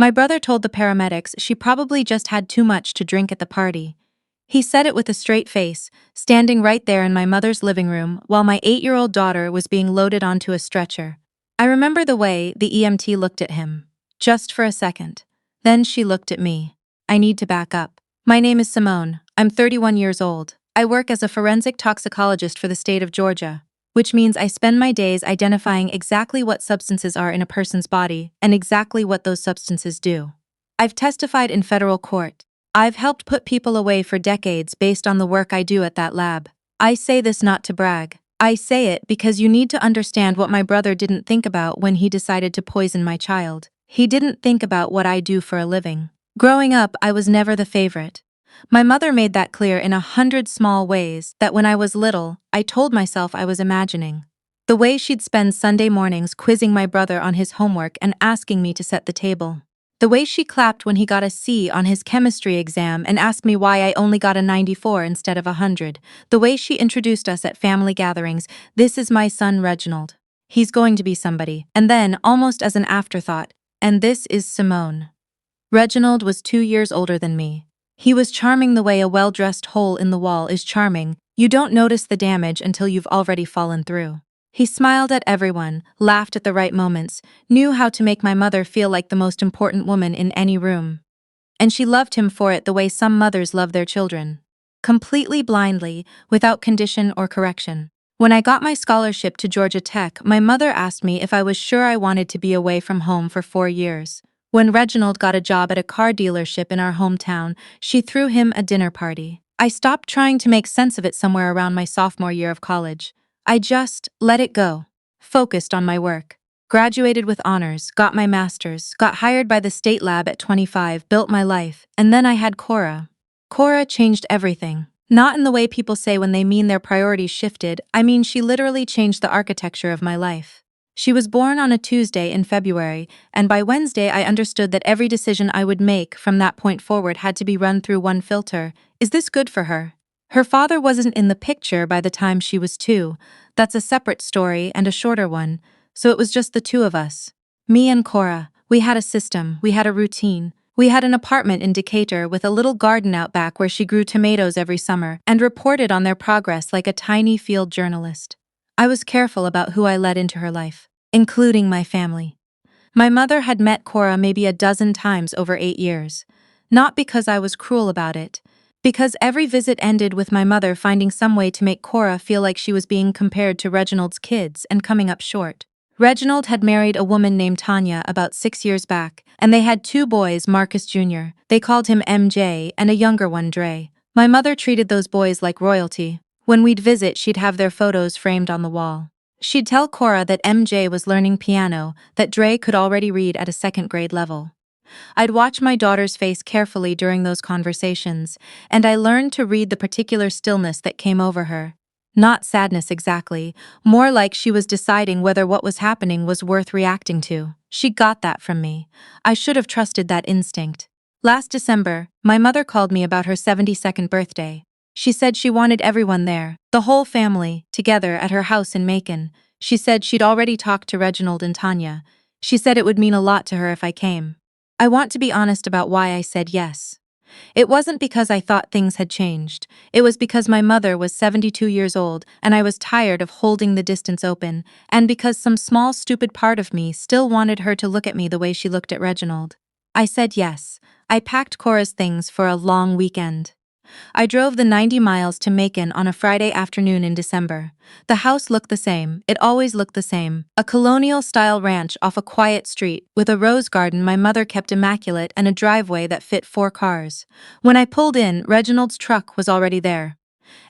My brother told the paramedics she probably just had too much to drink at the party. He said it with a straight face, standing right there in my mother's living room while my 8-year-old daughter was being loaded onto a stretcher. I remember the way the EMT looked at him. Just for a second. Then she looked at me. I need to back up. My name is Simone. I'm 31 years old. I work as a forensic toxicologist for the state of Georgia, which means I spend my days identifying exactly what substances are in a person's body and exactly what those substances do. I've testified in federal court. I've helped put people away for decades based on the work I do at that lab. I say this not to brag. I say it because you need to understand what my brother didn't think about when he decided to poison my child. He didn't think about what I do for a living. Growing up, I was never the favorite. My mother made that clear in 100 small ways that when I was little, I told myself I was imagining. The way she'd spend Sunday mornings quizzing my brother on his homework and asking me to set the table. The way she clapped when he got a C on his chemistry exam and asked me why I only got a 94 instead of 100. The way she introduced us at family gatherings, "This is my son Reginald. He's going to be somebody." And then, almost as an afterthought, "And this is Simone." Reginald was 2 years older than me. He was charming the way a well-dressed hole in the wall is charming. You don't notice the damage until you've already fallen through. He smiled at everyone, laughed at the right moments, knew how to make my mother feel like the most important woman in any room. And she loved him for it the way some mothers love their children. Completely blindly, without condition or correction. When I got my scholarship to Georgia Tech, my mother asked me if I was sure I wanted to be away from home for 4 years. When Reginald got a job at a car dealership in our hometown, she threw him a dinner party. I stopped trying to make sense of it somewhere around my sophomore year of college. I just let it go. Focused on my work. Graduated with honors, got my master's, got hired by the state lab at 25, built my life, and then I had Cora. Cora changed everything. Not in the way people say when they mean their priorities shifted, I mean she literally changed the architecture of my life. She was born on a Tuesday in February, and by Wednesday I understood that every decision I would make from that point forward had to be run through one filter. Is this good for her? Her father wasn't in the picture by the time she was 2. That's a separate story and a shorter one, so it was just the two of us. Me and Cora. We had a system, we had a routine. We had an apartment in Decatur with a little garden out back where she grew tomatoes every summer and reported on their progress like a tiny field journalist. I was careful about who I let into her life, including my family. My mother had met Cora maybe a dozen times over 8 years. Not because I was cruel about it. Because every visit ended with my mother finding some way to make Cora feel like she was being compared to Reginald's kids and coming up short. Reginald had married a woman named Tanya about 6 years back, and they had 2 boys, Marcus Jr. They called him MJ and a younger one, Dre. My mother treated those boys like royalty. When we'd visit, she'd have their photos framed on the wall. She'd tell Cora that MJ was learning piano, that Dre could already read at a 2nd grade level. I'd watch my daughter's face carefully during those conversations, and I learned to read the particular stillness that came over her. Not sadness exactly, more like she was deciding whether what was happening was worth reacting to. She got that from me. I should have trusted that instinct. Last December, my mother called me about her 72nd birthday. She said she wanted everyone there, the whole family, together at her house in Macon. She said she'd already talked to Reginald and Tanya. She said it would mean a lot to her if I came. I want to be honest about why I said yes. It wasn't because I thought things had changed. It was because my mother was 72 years old and I was tired of holding the distance open, and because some small stupid part of me still wanted her to look at me the way she looked at Reginald. I said yes. I packed Cora's things for a long weekend. I drove the 90 miles to Macon on a Friday afternoon in December. The house looked the same. It always looked the same. A colonial-style ranch off a quiet street, with a rose garden my mother kept immaculate and a driveway that fit 4 cars. When I pulled in, Reginald's truck was already there.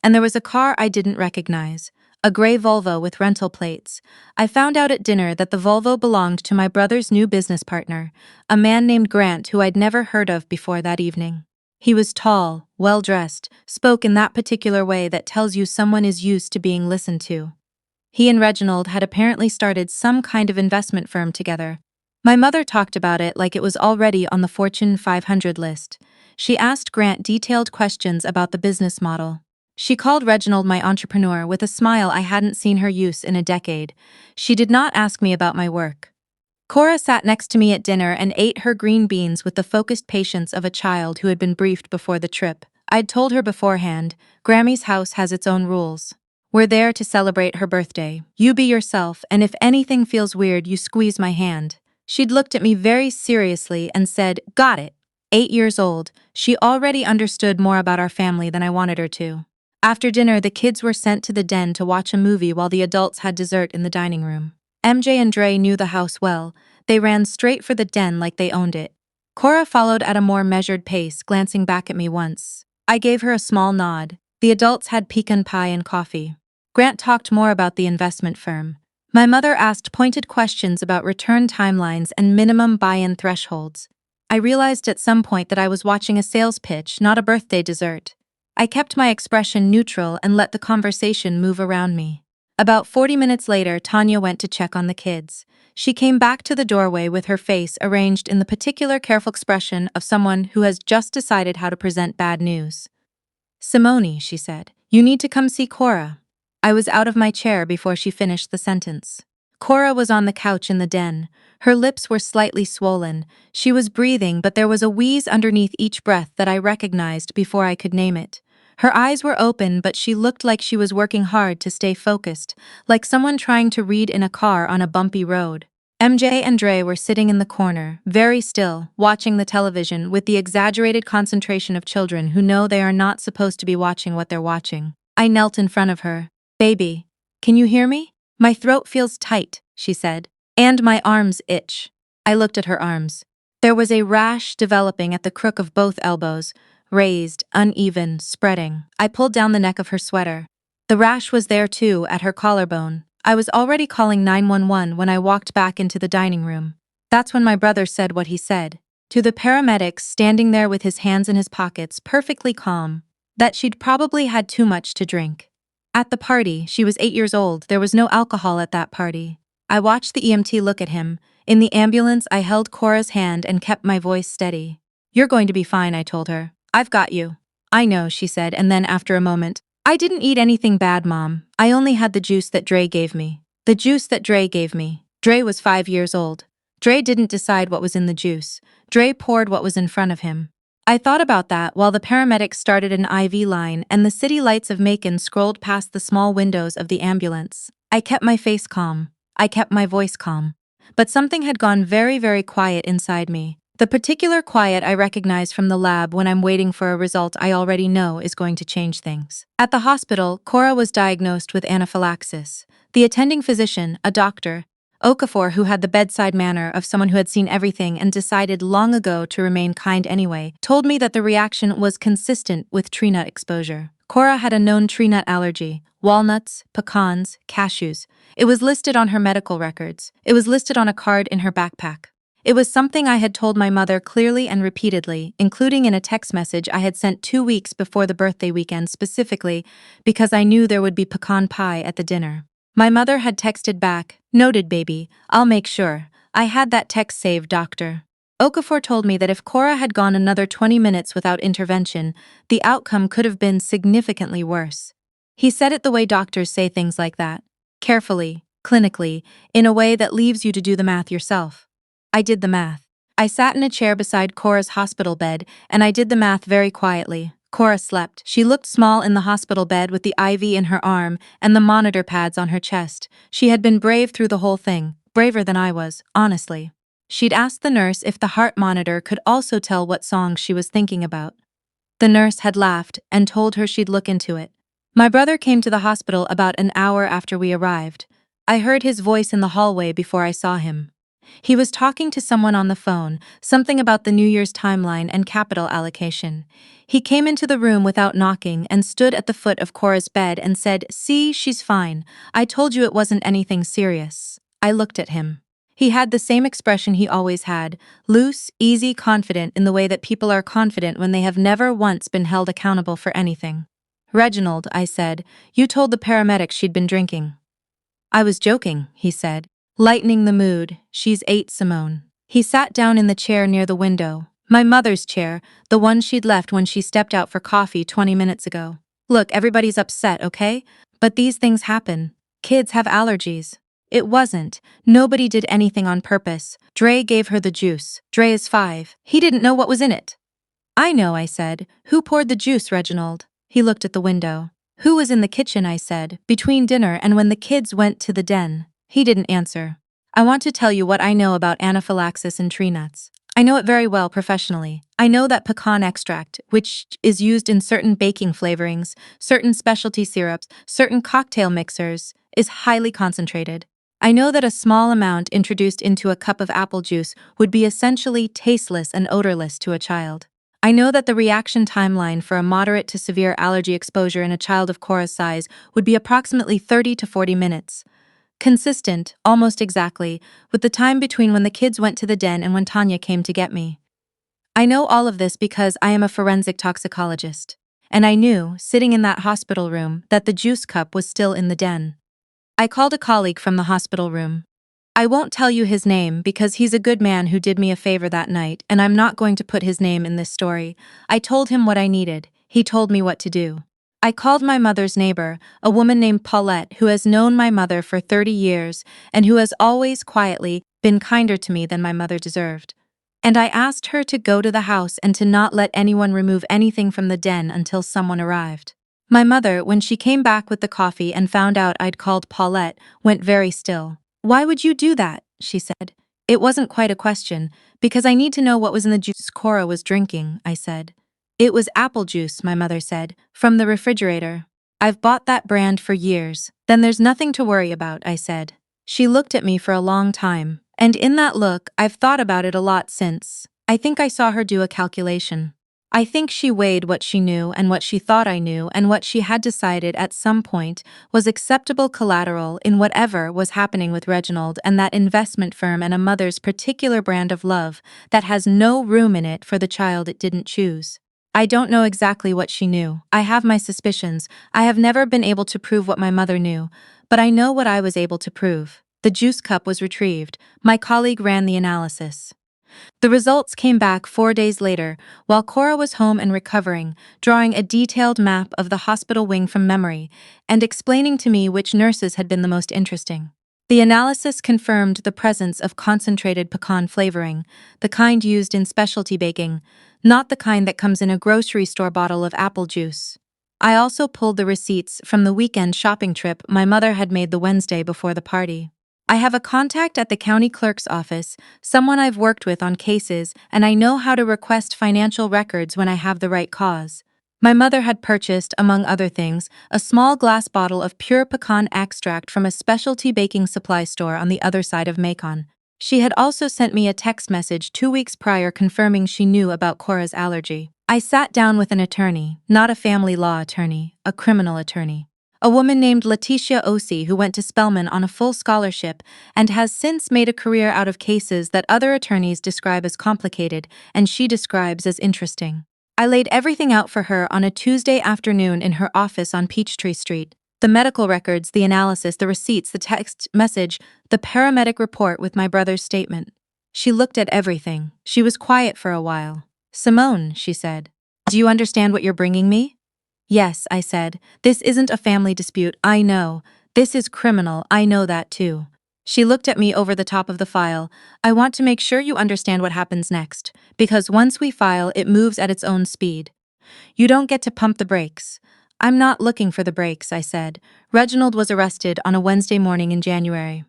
And there was a car I didn't recognize. A gray Volvo with rental plates. I found out at dinner that the Volvo belonged to my brother's new business partner, a man named Grant who I'd never heard of before that evening. He was tall, well-dressed, spoke in that particular way that tells you someone is used to being listened to. He and Reginald had apparently started some kind of investment firm together. My mother talked about it like it was already on the Fortune 500 list. She asked Grant detailed questions about the business model. She called Reginald my entrepreneur with a smile I hadn't seen her use in a decade. She did not ask me about my work. Cora sat next to me at dinner and ate her green beans with the focused patience of a child who had been briefed before the trip. I'd told her beforehand, Grammy's house has its own rules. We're there to celebrate her birthday. You be yourself, and if anything feels weird, you squeeze my hand. She'd looked at me very seriously and said, got it. 8 years old, she already understood more about our family than I wanted her to. After dinner, the kids were sent to the den to watch a movie while the adults had dessert in the dining room. MJ and Dre knew the house well. They ran straight for the den like they owned it. Cora followed at a more measured pace, glancing back at me once. I gave her a small nod. The adults had pecan pie and coffee. Grant talked more about the investment firm. My mother asked pointed questions about return timelines and minimum buy-in thresholds. I realized at some point that I was watching a sales pitch, not a birthday dessert. I kept my expression neutral and let the conversation move around me. About 40 minutes later, Tanya went to check on the kids. She came back to the doorway with her face arranged in the particular careful expression of someone who has just decided how to present bad news. Simone, she said, you need to come see Cora. I was out of my chair before she finished the sentence. Cora was on the couch in the den. Her lips were slightly swollen. She was breathing, but there was a wheeze underneath each breath that I recognized before I could name it. Her eyes were open, but she looked like she was working hard to stay focused, like someone trying to read in a car on a bumpy road. MJ and Dre were sitting in the corner, very still, watching the television with the exaggerated concentration of children who know they are not supposed to be watching what they're watching. I knelt in front of her. Baby, can you hear me? My throat feels tight, she said, and my arms itch. I looked at her arms. There was a rash developing at the crook of both elbows, raised, uneven, spreading. I pulled down the neck of her sweater. The rash was there too, at her collarbone. I was already calling 911 when I walked back into the dining room. That's when my brother said what he said. To the paramedics standing there with his hands in his pockets, perfectly calm, that she'd probably had too much to drink. At the party, she was 8 years old, there was no alcohol at that party. I watched the EMT look at him. In the ambulance, I held Cora's hand and kept my voice steady. You're going to be fine, I told her. I've got you. I know, she said, and then after a moment, I didn't eat anything bad, Mom. I only had the juice that Dre gave me. The juice that Dre gave me. Dre was 5 years old. Dre didn't decide what was in the juice. Dre poured what was in front of him. I thought about that while the paramedics started an IV line and the city lights of Macon scrolled past the small windows of the ambulance. I kept my face calm. I kept my voice calm. But something had gone very, very quiet inside me. The particular quiet I recognize from the lab when I'm waiting for a result I already know is going to change things. At the hospital, Cora was diagnosed with anaphylaxis. The attending physician, a doctor, Okafor, who had the bedside manner of someone who had seen everything and decided long ago to remain kind anyway, told me that the reaction was consistent with tree nut exposure. Cora had a known tree nut allergy: walnuts, pecans, cashews. It was listed on her medical records. It was listed on a card in her backpack. It was something I had told my mother clearly and repeatedly, including in a text message I had sent 2 weeks before the birthday weekend specifically because I knew there would be pecan pie at the dinner. My mother had texted back, "Noted, baby, I'll make sure. I had that text saved, doctor." Okafor told me that if Cora had gone another 20 minutes without intervention, the outcome could have been significantly worse. He said it the way doctors say things like that. Carefully, clinically, in a way that leaves you to do the math yourself. I did the math. I sat in a chair beside Cora's hospital bed, and I did the math very quietly. Cora slept. She looked small in the hospital bed with the IV in her arm and the monitor pads on her chest. She had been brave through the whole thing, braver than I was, honestly. She'd asked the nurse if the heart monitor could also tell what songs she was thinking about. The nurse had laughed and told her she'd look into it. My brother came to the hospital about an hour after we arrived. I heard his voice in the hallway before I saw him. He was talking to someone on the phone, something about the New Year's timeline and capital allocation. He came into the room without knocking and stood at the foot of Cora's bed and said, "See, she's fine. I told you it wasn't anything serious." I looked at him. He had the same expression he always had, loose, easy, confident in the way that people are confident when they have never once been held accountable for anything. "Reginald," I said, "you told the paramedics she'd been drinking." "I was joking," he said, lightening the mood. "She's 8, Simone." He sat down in the chair near the window, my mother's chair, the one she'd left when she stepped out for coffee 20 minutes ago. "Look, everybody's upset, okay? But these things happen. Kids have allergies. It wasn't. Nobody did anything on purpose. Dre gave her the juice. Dre is 5. He didn't know what was in it. I know, I said. Who poured the juice, Reginald? He looked at the window. Who was in the kitchen, I said, between dinner and when the kids went to the den? He didn't answer. I want to tell you what I know about anaphylaxis in tree nuts. I know it very well professionally. I know that pecan extract, which is used in certain baking flavorings, certain specialty syrups, certain cocktail mixers, is highly concentrated. I know that a small amount introduced into a cup of apple juice would be essentially tasteless and odorless to a child. I know that the reaction timeline for a moderate to severe allergy exposure in a child of Cora's size would be approximately 30 to 40 minutes. Consistent, almost exactly, with the time between when the kids went to the den and when Tanya came to get me. I know all of this because I am a forensic toxicologist. And I knew, sitting in that hospital room, that the juice cup was still in the den. I called a colleague from the hospital room. I won't tell you his name because he's a good man who did me a favor that night, and I'm not going to put his name in this story. I told him what I needed. He told me what to do. I called my mother's neighbor, a woman named Paulette who has known my mother for 30 years and who has always quietly been kinder to me than my mother deserved. And I asked her to go to the house and to not let anyone remove anything from the den until someone arrived. My mother, when she came back with the coffee and found out I'd called Paulette, went very still. Why would you do that? She said. It wasn't quite a question, because I need to know what was in the juice Cora was drinking, I said. It was apple juice, my mother said, from the refrigerator. I've bought that brand for years. Then there's nothing to worry about, I said. She looked at me for a long time, and in that look, I've thought about it a lot since. I think I saw her do a calculation. I think she weighed what she knew and what she thought I knew and what she had decided at some point was acceptable collateral in whatever was happening with Reginald and that investment firm and a mother's particular brand of love that has no room in it for the child it didn't choose. I don't know exactly what she knew. I have my suspicions. I have never been able to prove what my mother knew, but I know what I was able to prove. The juice cup was retrieved. My colleague ran the analysis. The results came back 4 days later, while Cora was home and recovering, drawing a detailed map of the hospital wing from memory, and explaining to me which nurses had been the most interesting. The analysis confirmed the presence of concentrated pecan flavoring, the kind used in specialty baking, not the kind that comes in a grocery store bottle of apple juice. I also pulled the receipts from the weekend shopping trip my mother had made the Wednesday before the party. I have a contact at the county clerk's office, someone I've worked with on cases, and I know how to request financial records when I have the right cause. My mother had purchased, among other things, a small glass bottle of pure pecan extract from a specialty baking supply store on the other side of Macon. She had also sent me a text message 2 weeks prior confirming she knew about Cora's allergy. I sat down with an attorney, not a family law attorney, a criminal attorney. A woman named Letitia Osei who went to Spelman on a full scholarship and has since made a career out of cases that other attorneys describe as complicated and she describes as interesting. I laid everything out for her on a Tuesday afternoon in her office on Peachtree Street. The medical records, the analysis, the receipts, the text message, the paramedic report with my brother's statement. She looked at everything. She was quiet for a while. Simone, she said. Do you understand what you're bringing me? Yes, I said. This isn't a family dispute, I know. This is criminal, I know that too. She looked at me over the top of the file. I want to make sure you understand what happens next, because once we file, it moves at its own speed. You don't get to pump the brakes. I'm not looking for the brakes, I said. Reginald was arrested on a Wednesday morning in January.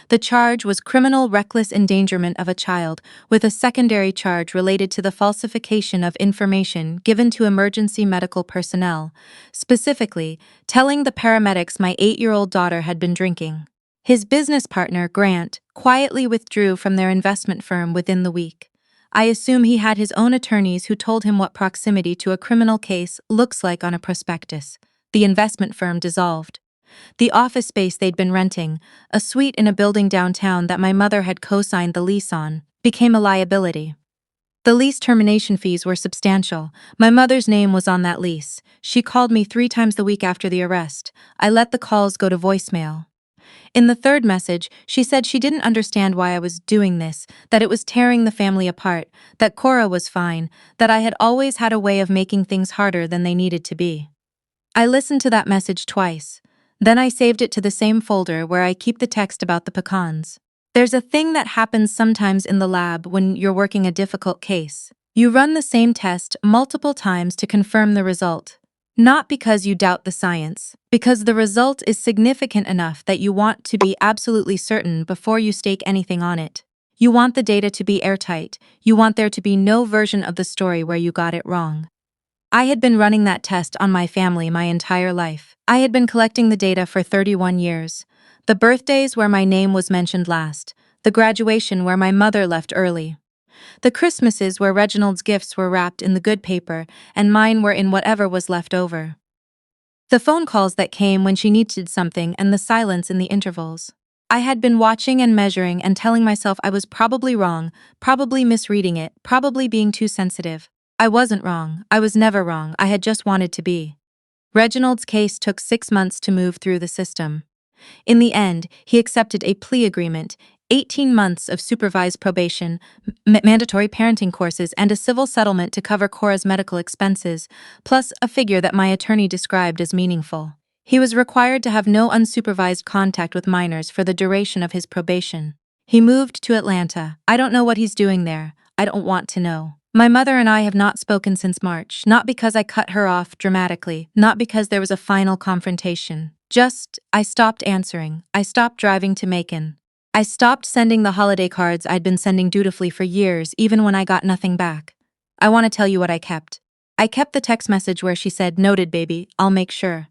The charge was criminal reckless endangerment of a child, with a secondary charge related to the falsification of information given to emergency medical personnel, specifically, telling the paramedics my 8-year-old daughter had been drinking. His business partner, Grant, quietly withdrew from their investment firm within the week. I assume he had his own attorneys who told him what proximity to a criminal case looks like on a prospectus. The investment firm dissolved. The office space they'd been renting, a suite in a building downtown that my mother had co-signed the lease on, became a liability. The lease termination fees were substantial. My mother's name was on that lease. She called me 3 times the week after the arrest. I let the calls go to voicemail. In the third message, she said she didn't understand why I was doing this, that it was tearing the family apart, that Cora was fine, that I had always had a way of making things harder than they needed to be. I listened to that message twice. Then I saved it to the same folder where I keep the text about the pecans. There's a thing that happens sometimes in the lab when you're working a difficult case. You run the same test multiple times to confirm the result. Not because you doubt the science, because the result is significant enough that you want to be absolutely certain before you stake anything on it. You want the data to be airtight. You want there to be no version of the story where you got it wrong. I had been running that test on my family my entire life. I had been collecting the data for 31 years. The birthdays where my name was mentioned last. The graduation where my mother left early. The Christmases where Reginald's gifts were wrapped in the good paper and mine were in whatever was left over. The phone calls that came when she needed something and the silence in the intervals. I had been watching and measuring and telling myself I was probably wrong, probably misreading it, probably being too sensitive. I wasn't wrong. I was never wrong. I had just wanted to be. Reginald's case took 6 months to move through the system. In the end, he accepted a plea agreement, 18 months of supervised probation, mandatory parenting courses, and a civil settlement to cover Cora's medical expenses, plus a figure that my attorney described as meaningful. He was required to have no unsupervised contact with minors for the duration of his probation. He moved to Atlanta. I don't know what he's doing there. I don't want to know. My mother and I have not spoken since March, not because I cut her off dramatically, not because there was a final confrontation. Just, I stopped answering. I stopped driving to Macon. I stopped sending the holiday cards I'd been sending dutifully for years, even when I got nothing back. I want to tell you what I kept. I kept the text message where she said, "Noted, baby, I'll make sure."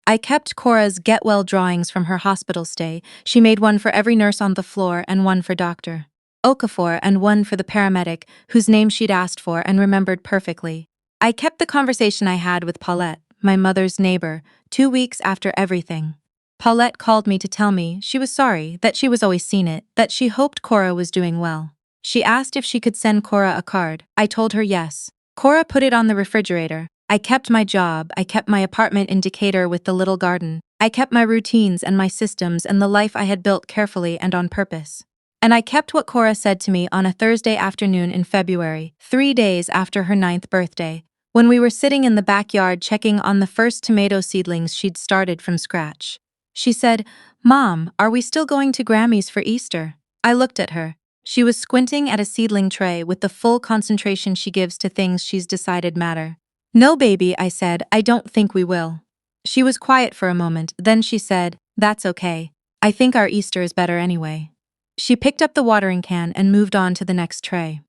I kept Cora's get well drawings from her hospital stay. She made one for every nurse on the floor and one for Dr. Okafor and one for the paramedic, whose name she'd asked for and remembered perfectly. I kept the conversation I had with Paulette, my mother's neighbor, 2 weeks after everything. Paulette called me to tell me she was sorry, that she was always seen it, that she hoped Cora was doing well. She asked if she could send Cora a card. I told her yes. Cora put it on the refrigerator. I kept my job. I kept my apartment in Decatur with the little garden. I kept my routines and my systems and the life I had built carefully and on purpose. And I kept what Cora said to me on a Thursday afternoon in February, 3 days after her 9th birthday, when we were sitting in the backyard checking on the first tomato seedlings she'd started from scratch. She said, "Mom, are we still going to Grammy's for Easter?" I looked at her. She was squinting at a seedling tray with the full concentration she gives to things she's decided matter. "No, baby," I said, "I don't think we will." She was quiet for a moment, then she said, "That's okay. I think our Easter is better anyway." She picked up the watering can and moved on to the next tray.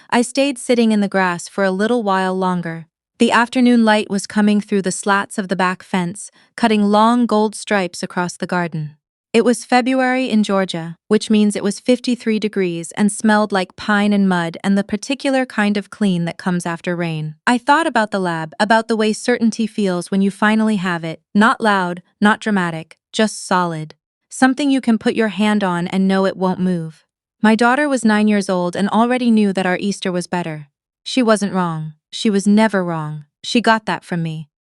I stayed sitting in the grass for a little while longer. The afternoon light was coming through the slats of the back fence, cutting long gold stripes across the garden. It was February in Georgia, which means it was 53 degrees and smelled like pine and mud and the particular kind of clean that comes after rain. I thought about the lab, about the way certainty feels when you finally have it, not loud, not dramatic, just solid. Something you can put your hand on and know it won't move. My daughter was 9 years old and already knew that our Easter was better. She wasn't wrong. She was never wrong. She got that from me.